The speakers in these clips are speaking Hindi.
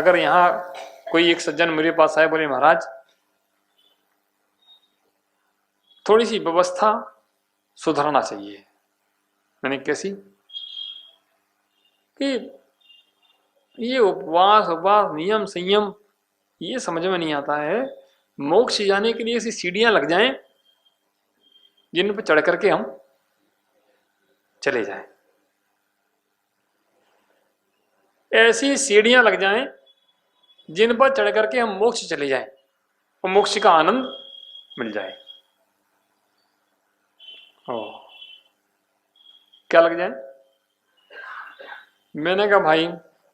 अगर यहाँ कोई एक सज्जन मेरे पास आए, बोले महाराज थोड़ी सी व्यवस्था सुधरना चाहिए। मैंने कैसी? कि ये उपवास उपवास नियम संयम ये समझ में नहीं आता है। मोक्ष जाने के लिए ऐसी सीढ़ियां लग जाएं जिन पर चढ़ करके हम चले जाएं, ऐसी सीढ़ियां लग जाएं जिन पर चढ़ करके हम मोक्ष चले जाएं और मोक्ष का आनंद मिल जाए। क्या लग जाए? मैंने कहा भाई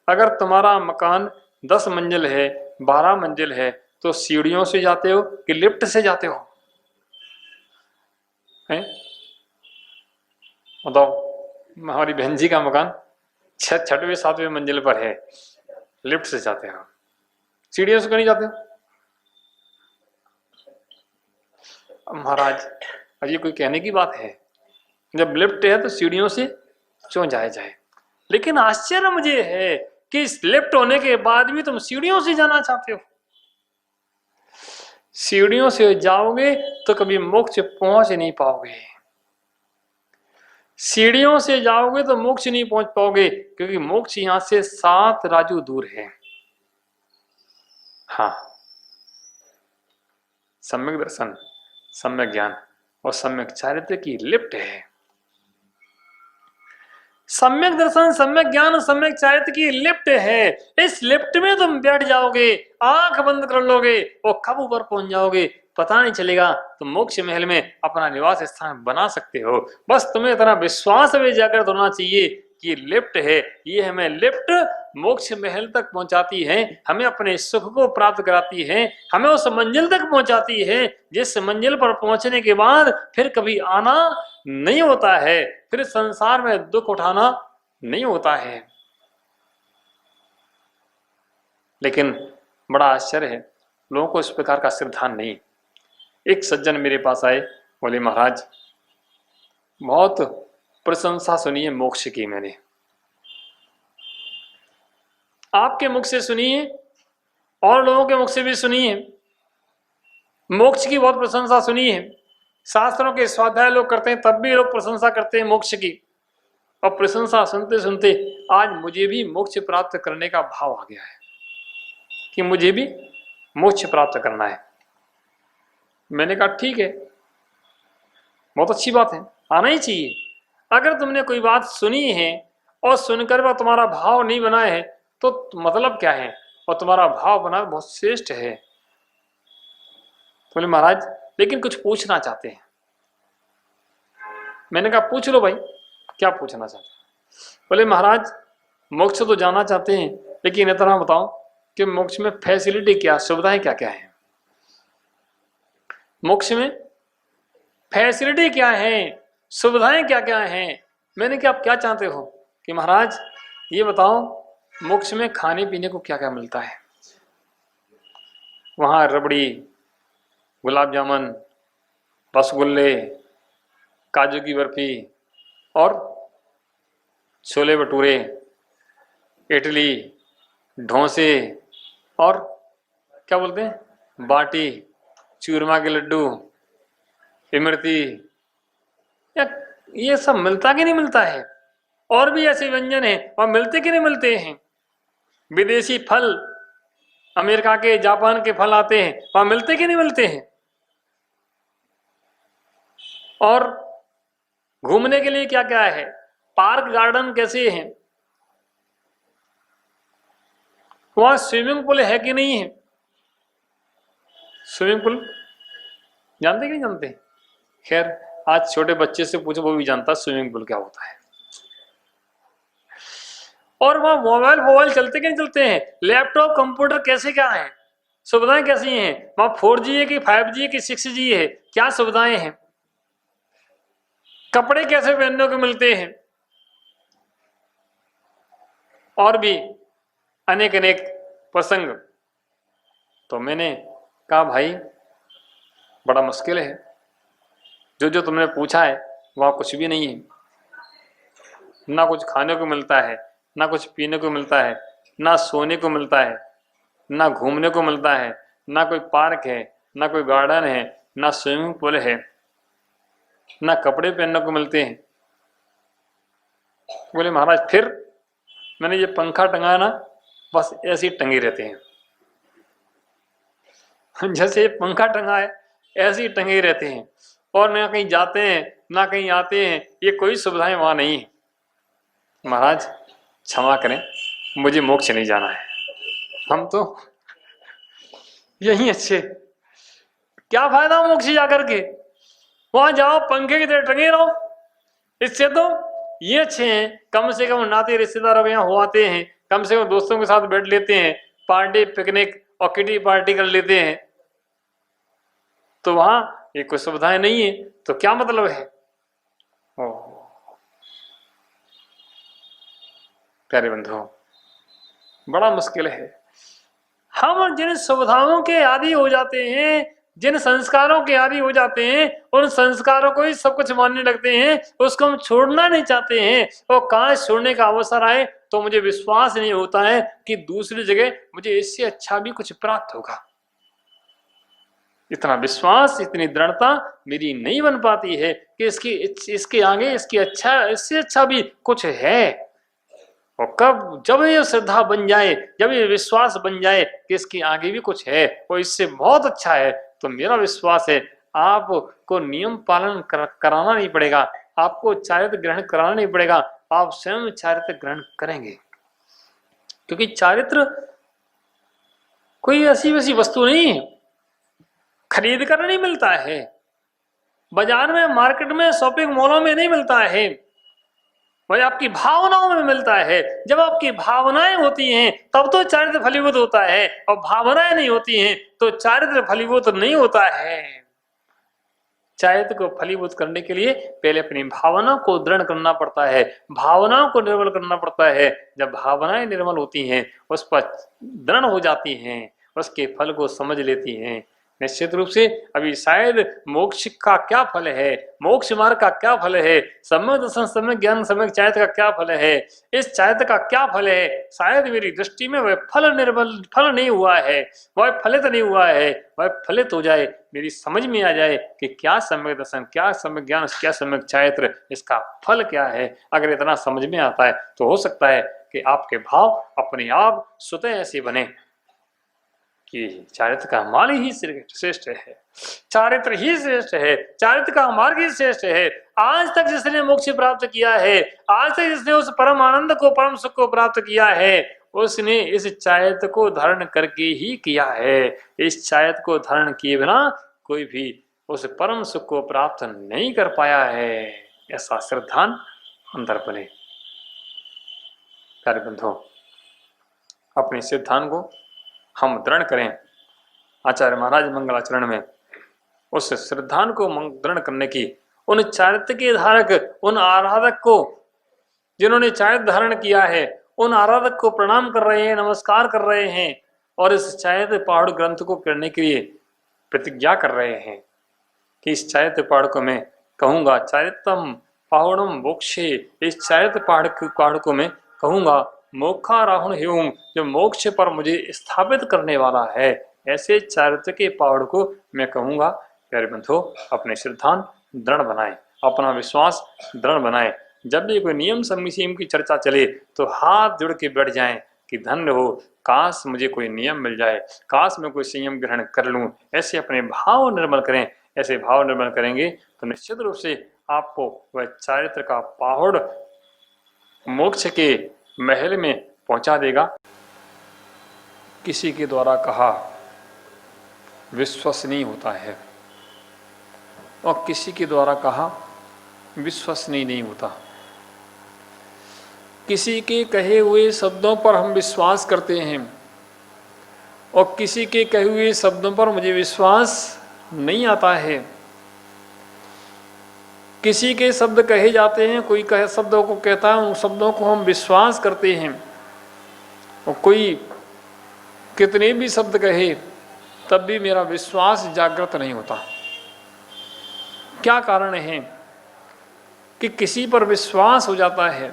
अगर तुम्हारा मकान 10 मंजिल है 12 मंजिल है तो सीढ़ियों से जाते हो कि लिफ्ट से जाते हो? हैं बताओ। हमारी बहन जी का मकान 6वें 7वें मंजिल पर है, लिफ्ट से जाते हो, सीढ़ियों से क्यों नहीं जाते? महाराज अब ये कोई कहने की बात है? जब लिफ्ट है तो सीढ़ियों से क्यों जाए जाए? लेकिन आश्चर्य मुझे है कि इस लिफ्ट होने के बाद भी तुम सीढ़ियों से जाना चाहते हो। सीढ़ियों से जाओगे तो कभी मोक्ष पहुंच नहीं पाओगे। सीढ़ियों से जाओगे तो मोक्ष नहीं पहुंच पाओगे, क्योंकि मोक्ष यहां से 7 राजू दूर है। हाँ, सम्यक दर्शन, सम्यक ज्ञान और सम्यक चारित्र की लिफ्ट है। सम्यक दर्शन, सम्यक ज्ञान, सम्यक चारित्र की लिफ्ट है। इस लिफ्ट में तुम बैठ जाओगे, आंख बंद कर लोगे और कब ऊपर पहुंच जाओगे पता नहीं चलेगा। तुम मोक्ष महल में अपना निवास स्थान बना सकते हो। बस तुम्हें इतना विश्वास में जागृत होना चाहिए कि लिफ्ट है, ये हमें लिफ्ट मोक्ष महल तक पहुंचाती है, हमें अपने सुख को प्राप्त कराती है, हमें उस मंजिल तक पहुंचाती है जिस मंजिल पर पहुंचने के बाद फिर कभी आना नहीं होता है, फिर संसार में दुख उठाना नहीं होता है। लेकिन बड़ा आश्चर्य है, लोगों को इस प्रकार का सिद्धांत नहीं। एक सज्जन मेरे पास आए, बोले महाराज बहुत प्रशंसा सुनी है मोक्ष की, मैंने आपके मुख से सुनी है और लोगों के मुख से भी सुनी है। मोक्ष की बहुत प्रशंसा सुनी है, शास्त्रों के स्वाध्याय लोग करते हैं तब भी लोग प्रशंसा करते हैं मोक्ष की। और प्रशंसा सुनते सुनते आज मुझे भी मोक्ष प्राप्त करने का भाव आ गया है कि मुझे भी मोक्ष प्राप्त करना है। मैंने कहा ठीक है, बहुत अच्छी बात है, आना ही चाहिए। अगर तुमने कोई बात सुनी है और सुनकर वह तुम्हारा भाव नहीं बना है तो मतलब क्या है, और तुम्हारा भाव बना बहुत श्रेष्ठ है। बोले महाराज लेकिन कुछ पूछना चाहते हैं। मैंने कहा पूछ लो भाई, क्या पूछना चाहते हैं? बोले महाराज मोक्ष तो जाना चाहते हैं, लेकिन इतना बताओ कि मोक्ष में फैसिलिटी क्या, सुविधाएं क्या क्या है? मोक्ष में फैसिलिटी क्या है, सुविधाएं क्या क्या हैं? मैंने क्या आप क्या चाहते हो कि महाराज ये बताओ मोक्ष में खाने पीने को क्या क्या मिलता है? वहां रबड़ी, गुलाब जामुन, रसगुल्ले, काजू की बर्फी और छोले भटूरे, इडली, डोसे और क्या बोलते हैं बाटी, चूरमा के लड्डू, इमरती, ये सब मिलता कि नहीं मिलता है? और भी ऐसे व्यंजन हैं, वहां मिलते कि नहीं मिलते हैं? विदेशी फल, अमेरिका के जापान के फल आते हैं, वहां मिलते कि नहीं मिलते हैं? और घूमने के लिए क्या क्या है, पार्क गार्डन कैसे हैं? वहां स्विमिंग पूल है कि नहीं है? स्विमिंग पूल जानते कि नहीं जानते? खैर आज छोटे बच्चे से पूछो वो भी जानता स्विमिंग पूल क्या होता है। और वहां मोबाइल चलते कि नहीं चलते हैं? लैपटॉप कंप्यूटर कैसे क्या है, सुविधाएं कैसी हैं? वहां 4G है कि 5G है कि 6G है, क्या सुविधाएं हैं? कपड़े कैसे पहनने को मिलते हैं? और भी अनेक अनेक प्रसंग। तो मैंने कहा भाई बड़ा मुश्किल है, जो जो तुमने पूछा है वहां कुछ भी नहीं है। ना कुछ खाने को मिलता है, ना कुछ पीने को मिलता है, ना सोने को मिलता है, ना घूमने को मिलता है, ना कोई पार्क है, ना कोई गार्डन है, ना स्विमिंग पूल है, ना कपड़े पहनने को मिलते हैं। बोले महाराज फिर मैंने ये पंखा टंगाया ना, बस ऐसे ही टंगे रहते हैं। जैसे ये पंखा टंगा है ऐसे ही टंगे रहते हैं, और ना कहीं जाते हैं ना कहीं आते हैं, ये कोई सुविधाएं वहां नहीं है। महाराज क्षमा करें, मुझे मोक्ष नहीं जाना है, हम तो यही अच्छे। क्या फायदा मोक्ष जाकर के, वहां जाओ पंखे की तरह टंगे रहो। इससे तो ये अच्छे हैं, कम से कम नाते रिश्तेदार यहाँ हो आते हैं, कम से कम दोस्तों के साथ बैठ लेते हैं, पार्टी पिकनिक और किटी पार्टी कर लेते हैं। तो वहां ये कोई सुविधाएं नहीं है, तो क्या मतलब है। प्यारे बंधुओं, बड़ा मुश्किल है। हम जिन सुविधाओं के आदी हो जाते हैं, जिन संस्कारों के आदी हो जाते हैं, उन संस्कारों को ही सब कुछ मानने लगते हैं, उसको हम छोड़ना नहीं चाहते हैं। और काश छोड़ने का अवसर आए तो मुझे विश्वास नहीं होता है कि दूसरी जगह मुझे इससे अच्छा भी कुछ प्राप्त होगा। इतना विश्वास, इतनी दृढ़ता मेरी नहीं बन पाती है कि इसके आगे इससे अच्छा भी कुछ है। और कब जब ये श्रद्धा बन जाए, जब ये विश्वास बन जाए कि इसके आगे भी कुछ है और इससे बहुत अच्छा है, तो मेरा विश्वास है आपको नियम पालन कराना नहीं पड़ेगा, आपको चारित्र ग्रहण कराना नहीं पड़ेगा, आप स्वयं चारित्र ग्रहण करेंगे। क्योंकि चारित्र कोई ऐसी वैसी वस्तु नहीं है, खरीद कर नहीं मिलता है, बाजार में, मार्केट में, शॉपिंग मॉलों में नहीं मिलता है, वही आपकी भावनाओं में मिलता है। जब आपकी भावनाएं होती हैं तब तो चारित्र फलीभूत होता है, और भावनाएं नहीं होती हैं तो चारित्र फलीभूत नहीं होता है। चारित्र को फलीभूत करने के लिए पहले अपनी भावना को दृढ़ करना पड़ता है, भावनाओं को निर्मल करना पड़ता है। जब भावनाएं निर्मल होती हैं, उस पर दृढ़ हो जाती हैं, उसके फल को समझ लेती हैं, निश्चित रूप से अभी शायद मोक्ष का क्या फल है, मोक्ष मार्ग का क्या फल है, सम्यक दर्शन, सम्यक ज्ञान, सम्यक चारित्र का क्या फल है, इस चारित्र का क्या फल है, शायद मेरी दृष्टि में वह फल निर्बल फल नहीं हुआ है, वह फलित नहीं हुआ है, वह फलित हो जाए, मेरी समझ में आ जाए कि क्या सम्यक दर्शन, क्या सम्यक ज्ञान, क्या सम्यक चारित्र, इसका फल क्या है। अगर इतना समझ में आता है तो हो सकता है कि आपके भाव अपने आप स्वतः ऐसे बने कि चारित्र का मार्ग ही श्रेष्ठ है, चारित्र ही श्रेष्ठ है, चारित्र का मार्ग ही श्रेष्ठ है। आज तक जिसने मोक्ष प्राप्त किया है, आज तक जिसने उस परम आनंद को, परम सुख को प्राप्त किया है, उसने इस चारित्र को धारण करके ही किया है। इस चारित्र को धारण किए बिना कोई भी उस परम सुख को प्राप्त नहीं कर पाया है। ऐसा श्रद्धान अंदर बने। प्यारे बंधुओं, अपने सिद्धांत को हम दृढ़ करें। आचार्य महाराज मंगलाचरण में उस श्रद्धान को दृढ़ करने की, उन चारित्र के धारक, उन आराधक को जिन्होंने चारित्र धारण किया है, उन आराधक को प्रणाम कर रहे हैं, नमस्कार कर रहे हैं, और इस चारित्र पहाड़ ग्रंथ को करने के लिए प्रतिज्ञा कर रहे हैं कि इस चारित्र पहाड़ को मैं कहूंगा चारित्रम पहाड़म मोक्षे, इस चारित्र पहाड़ को मैं कहूंगा मोक्षारोहण हेउम, जो मोक्ष पर मुझे स्थापित करने वाला है। ऐसे चारित्र के पहाड़ को मैं कहूंगा। प्यारे बंधुओं, अपने सिद्धांत दृढ़ बनाएं, अपना विश्वास दृढ़ बनाएं। जब भी कोई नियम संयम की चर्चा चले तो हाथ जुड़ के बैठ जाएं कि धन्य हो, काश मुझे कोई नियम मिल जाए, काश मैं कोई संयम ग्रहण कर लूं। ऐसे अपने भाव निर्मल करें। ऐसे भाव निर्मल करेंगे तो निश्चित रूप से आपको वह चारित्र का पहाड़ मोक्ष के महल में पहुंचा देगा। किसी के द्वारा कहा विश्वसनीय होता है और किसी के द्वारा कहा विश्वसनीय नहीं होता। किसी के कहे हुए शब्दों पर हम विश्वास करते हैं और किसी के कहे हुए शब्दों पर मुझे विश्वास नहीं आता है। किसी के शब्द कहे जाते हैं, कोई कहे शब्दों को कहता है, उन शब्दों को हम विश्वास करते हैं, और कोई कितने भी शब्द कहे तब भी मेरा विश्वास जागृत नहीं होता। क्या कारण है कि किसी पर विश्वास हो जाता है,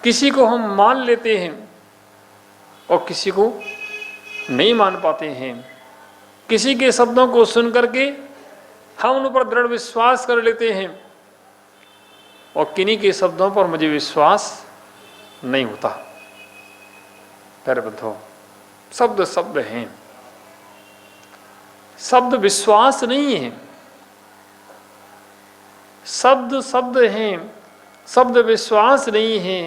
किसी को हम मान लेते हैं और किसी को नहीं मान पाते हैं। किसी के शब्दों को सुन करके हम उन पर दृढ़ विश्वास कर लेते हैं और किन्हीं के शब्दों पर मुझे विश्वास नहीं होता। प्यारे बंधुओं, शब्द शब्द हैं, शब्द विश्वास नहीं है। शब्द शब्द हैं, शब्द विश्वास नहीं है।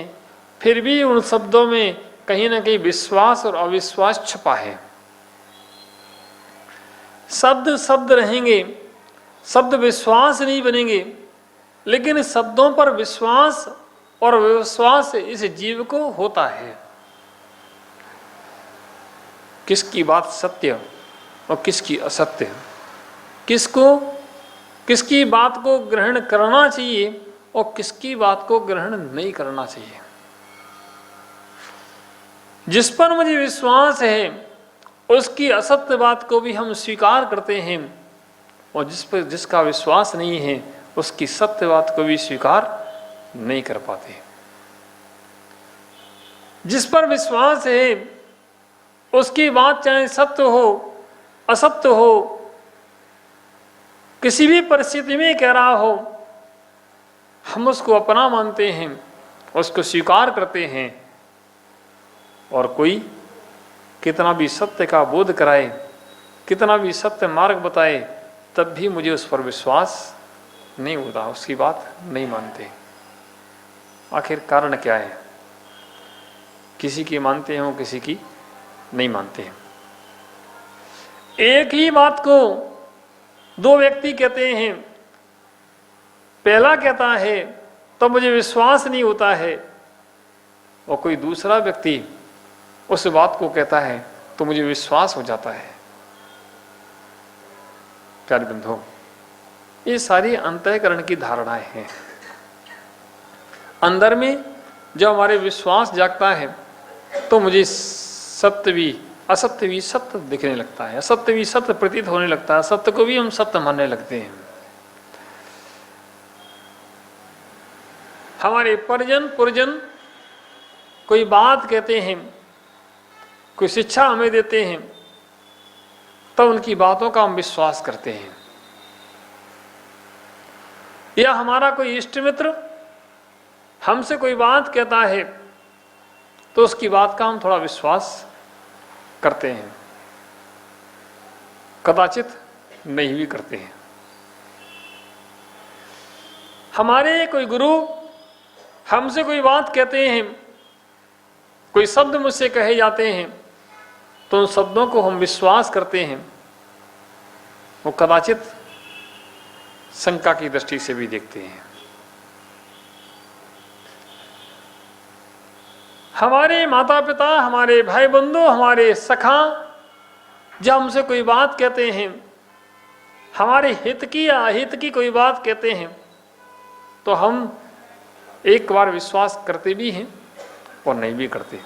फिर भी उन शब्दों में कहीं ना कहीं विश्वास और अविश्वास छुपा है। शब्द शब्द रहेंगे, शब्द विश्वास नहीं बनेंगे, लेकिन शब्दों पर विश्वास और विश्वास इस जीव को होता है। किसकी बात सत्य और किसकी असत्य, किसकी बात को ग्रहण करना चाहिए और किसकी बात को ग्रहण नहीं करना चाहिए। जिस पर मुझे विश्वास है उसकी असत्य बात को भी हम स्वीकार करते हैं और जिसका विश्वास नहीं है उसकी सत्य बात को भी स्वीकार नहीं कर पाते। जिस पर विश्वास है उसकी बात चाहे सत्य हो असत्य हो, किसी भी परिस्थिति में कह रहा हो, हम उसको अपना मानते हैं, उसको स्वीकार करते हैं। और कोई कितना भी सत्य का बोध कराए, कितना भी सत्य मार्ग बताए, तब भी मुझे उस पर विश्वास नहीं होता, उसकी बात नहीं मानते। आखिर कारण क्या है? किसी की मानते हो, किसी की नहीं मानते हैं। एक ही बात को दो व्यक्ति कहते हैं, पहला कहता है तो मुझे विश्वास नहीं होता है और कोई दूसरा व्यक्ति उस बात को कहता है तो मुझे विश्वास हो जाता है। प्यारे बंधुओं, ये सारी अंतःकरण की धारणाएं हैं। अंदर में जब हमारे विश्वास जागता है तो मुझे सत्य भी असत्य भी सत्य दिखने लगता है, असत्य भी सत्य प्रतीत होने लगता है, सत्य को भी हम सत्य मानने लगते हैं। हमारे परिजन पुरजन कोई बात कहते हैं, कोई शिक्षा हमें देते हैं, तो उनकी बातों का हम विश्वास करते हैं। या हमारा कोई इष्ट मित्र हमसे कोई बात कहता है तो उसकी बात का हम थोड़ा विश्वास करते हैं, कदाचित नहीं भी करते हैं। हमारे कोई गुरु हमसे कोई बात कहते हैं, कोई शब्द मुझसे कहे जाते हैं, तो उन शब्दों को हम विश्वास करते हैं, वो कदाचित शंका की दृष्टि से भी देखते हैं। हमारे माता पिता, हमारे भाई बंधु, हमारे सखा जब हमसे कोई बात कहते हैं, हमारे हित की या अहित की कोई बात कहते हैं, तो हम एक बार विश्वास करते भी हैं और नहीं भी करते।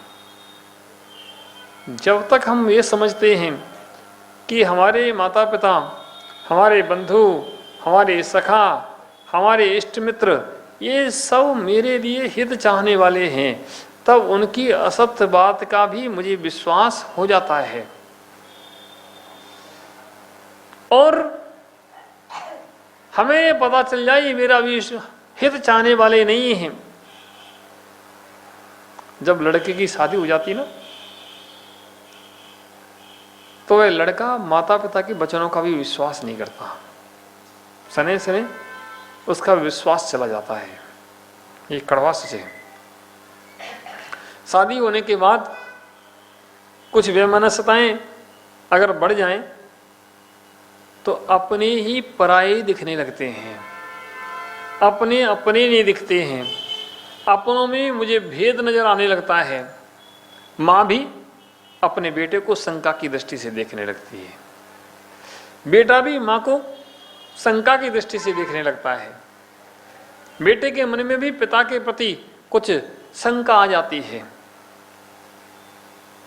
जब तक हम ये समझते हैं कि हमारे माता पिता, हमारे बंधु, हमारे सखा, हमारे इष्ट मित्र ये सब मेरे लिए हित चाहने वाले हैं, तब उनकी असत्य बात का भी मुझे विश्वास हो जाता है। और हमें पता चल जाए ये मेरा भी हित चाहने वाले नहीं हैं। जब लड़के की शादी हो जाती ना, तो वह लड़का माता पिता के वचनों का भी विश्वास नहीं करता, सने सने उसका विश्वास चला जाता है। ये कड़वा सच है। शादी होने के बाद कुछ वैमनस्यताएं अगर बढ़ जाएं तो अपने ही पराये दिखने लगते हैं, अपने अपने नहीं दिखते हैं, अपनों में मुझे भेद नजर आने लगता है। माँ भी अपने बेटे को शंका की दृष्टि से देखने लगती है, बेटा भी माँ को शंका की दृष्टि से देखने लगता है। बेटे के मन में भी पिता के प्रति कुछ शंका आ जाती है,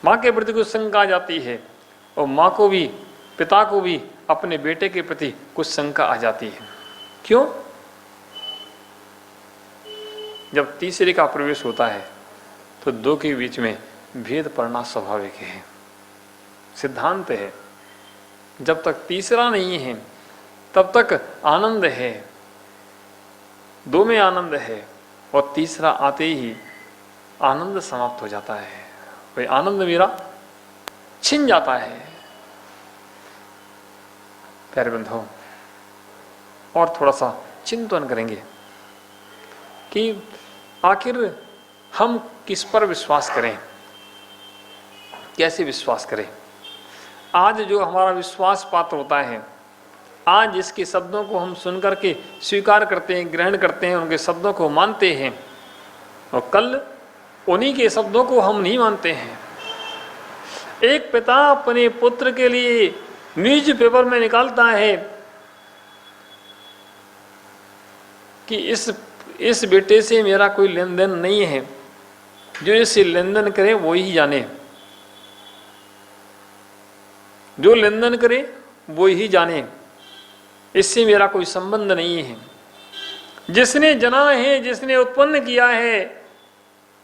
माँ के प्रति कुछ शंका आ जाती है, और माँ को भी पिता को भी अपने बेटे के प्रति कुछ शंका आ जाती है। क्यों? जब तीसरे का प्रवेश होता है तो दो के बीच में भेद पड़ना स्वाभाविक है, सिद्धांत है। जब तक तीसरा नहीं है तब तक आनंद है, दो में आनंद है, और तीसरा आते ही आनंद समाप्त हो जाता है, वही आनंद मेरा छिन जाता है। प्यारे बंधुओं, और थोड़ा सा चिंतन करेंगे कि आखिर हम किस पर विश्वास करें, कैसे विश्वास करें। आज जो हमारा विश्वास पात्र होता है, आज इसके शब्दों को हम सुन करके स्वीकार करते हैं, ग्रहण करते हैं, उनके शब्दों को मानते हैं, और कल उन्हीं के शब्दों को हम नहीं मानते हैं। एक पिता अपने पुत्र के लिए न्यूज पेपर में निकालता है कि इस बेटे से मेरा कोई लेन देन नहीं है, जो इससे लेन देन करे वो ही जाने, जो लेन देन करे वो ही जाने, इससे मेरा कोई संबंध नहीं है। जिसने जना है, जिसने उत्पन्न किया है,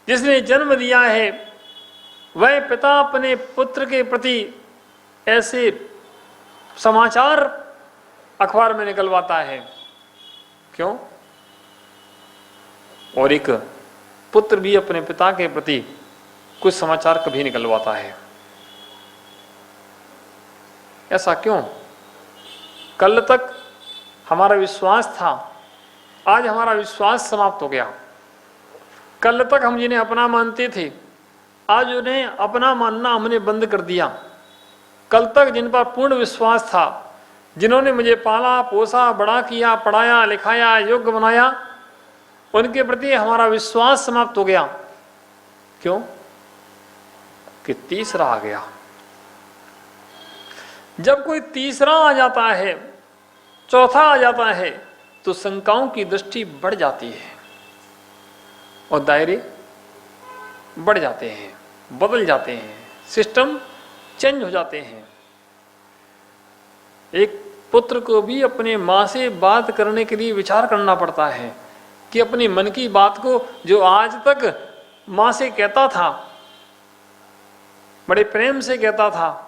जिसने जन्म दिया है, वह पिता अपने पुत्र के प्रति ऐसे समाचार अखबार में निकलवाता है। क्यों? और एक पुत्र भी अपने पिता के प्रति कुछ समाचार कभी निकलवाता है। ऐसा क्यों? कल तक हमारा विश्वास था, आज हमारा विश्वास समाप्त हो गया। कल तक हम जिन्हें अपना मानते थे, आज उन्हें अपना मानना हमने बंद कर दिया। कल तक जिन पर पूर्ण विश्वास था, जिन्होंने मुझे पाला पोसा, बड़ा किया, पढ़ाया लिखाया, योग्य बनाया, उनके प्रति हमारा विश्वास समाप्त हो गया। क्यों? कि तीसरा आ गया। जब कोई तीसरा आ जाता है, चौथा आ जाता है, तो शंकाओं की दृष्टि बढ़ जाती है और दायरे बढ़ जाते हैं, बदल जाते हैं, सिस्टम चेंज हो जाते हैं। एक पुत्र को भी अपने माँ से बात करने के लिए विचार करना पड़ता है कि अपनी मन की बात को, जो आज तक माँ से कहता था, बड़े प्रेम से कहता था,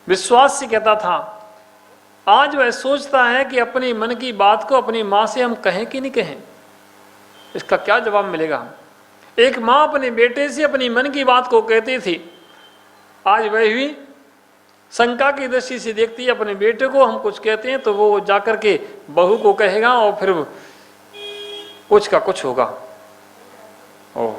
विश्वास से कहता था, आज वह सोचता है कि अपनी मन की बात को अपनी माँ से हम कहें कि नहीं कहें। इसका क्या जवाब मिलेगा? एक माँ अपने बेटे से अपनी मन की बात को कहती थी, आज वह भी शंका की दृष्टि से देखती है। अपने बेटे को हम कुछ कहते हैं तो वो जाकर के बहू को कहेगा और फिर कुछ का कुछ होगा। ओह,